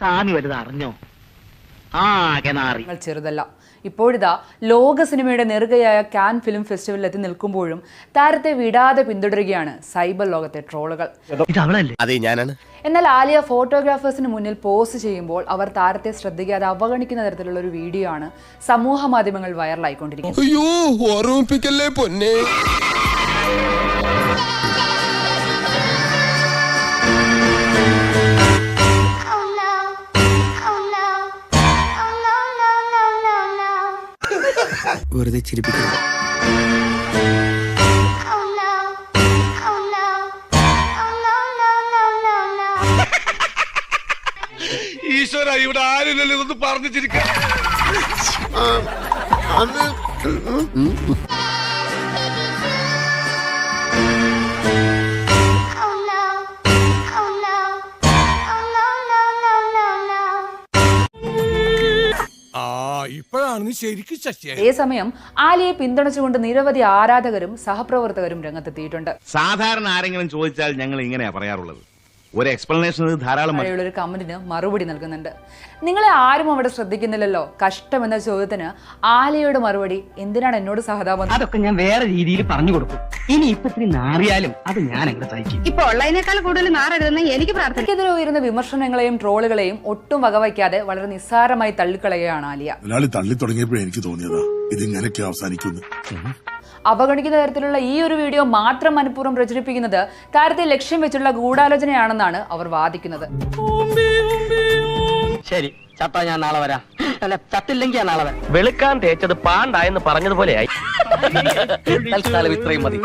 സ്വാമി വലുത് അറിഞ്ഞോ? ചെറുതല്ല. ഇപ്പോഴിതാ ലോക സിനിമയുടെ നെറുകയായ കാൻ ഫിലിം ഫെസ്റ്റിവലിൽ എത്തി നിൽക്കുമ്പോഴും താരത്തെ വിടാതെ പിന്തുടരുകയാണ് സൈബർ ലോകത്തെ ട്രോളുകൾ. എന്നാൽ ആലിയ ഫോട്ടോഗ്രാഫേഴ്സിന് മുന്നിൽ പോസ്റ്റ് ചെയ്യുമ്പോൾ അവർ താരത്തെ ശ്രദ്ധിക്കാതെ അവഗണിക്കുന്ന തരത്തിലുള്ള ഒരു വീഡിയോ ആണ് സമൂഹ മാധ്യമങ്ങൾ വൈറലായിക്കൊണ്ടിരിക്കുന്നത്. വെറുതെ ചിരിപ്പിക്കുന്നു. ഈശ്വര, ഇവിടെ ആരില്ലല്ലോ ഇതൊന്ന് പറഞ്ഞു ചിരിക്ക. അതേസമയം ആലിയെ പിന്തുണച്ചുകൊണ്ട് നിരവധി ആരാധകരും സഹപ്രവർത്തകരും രംഗത്തെത്തിയിട്ടുണ്ട്. സാധാരണ ആരെങ്കിലും ചോദിച്ചാൽ ഞങ്ങൾ ഇങ്ങനെയാ പറയാറുള്ളത്. ഒരു എക്സ്പ്ലനേഷൻ ധാരാളം ഒരു കമന്റിന് മറുപടി നൽകുന്നുണ്ട്. നിങ്ങളെ ആരും അവിടെ ശ്രദ്ധിക്കുന്നില്ലല്ലോ, കഷ്ടമെന്ന ചോദ്യത്തിന് ആലിയയുടെ മറുപടി, എന്തിനാണ് എന്നോട് സഹതാപം? അതൊക്കെ ഞാൻ വേറെ രീതിയിൽ പറഞ്ഞു കൊടുക്കും. ഇനി ഇപ്പൊ ഇത്തിരി നാറിയാലും അത് ഞാൻ അങ്ങോട്ട് സഹിക്കും. ഇപ്പൊ ഉള്ളതിനേക്കാൾ കൂടുതൽ നാറരുതെന്ന് എനിക്ക് പ്രാർത്ഥന. ഇതിനെതിരെ ഉയരുന്ന വിമർശനങ്ങളെയും ട്രോളുകളെയും ഒട്ടും വകവയ്ക്കാതെ വളരെ നിസ്സാരമായി തള്ളിക്കളയുകയാണ് ആലിയ. തള്ളി തുടങ്ങിയപ്പോഴേ എനിക്ക് തോന്നിയതാ ഇതിങ്ങനെയൊക്കെ അവസാനിക്കുന്നു. അവഗണിക്കുന്ന തരത്തിലുള്ള ഈ ഒരു വീഡിയോ മാത്രം മനഃപൂർവ്വം പ്രചരിപ്പിക്കുന്നത് താരത്തെ ലക്ഷ്യം വെച്ചുള്ള ഗൂഢാലോചനയാണെന്നാണ് അവർ വാദിക്കുന്നത്. ശരി, ചത്താ ഞാൻ നാളെ വരാം. അല്ല, ചത്തില്ലെങ്കിൽ ഞാൻ നാളെ വരാം. വെളുക്കാൻ തേച്ചത് പാണ്ടായെന്ന് പറഞ്ഞതുപോലെയായി. തൽക്കാലം ഇത്രയും മതി.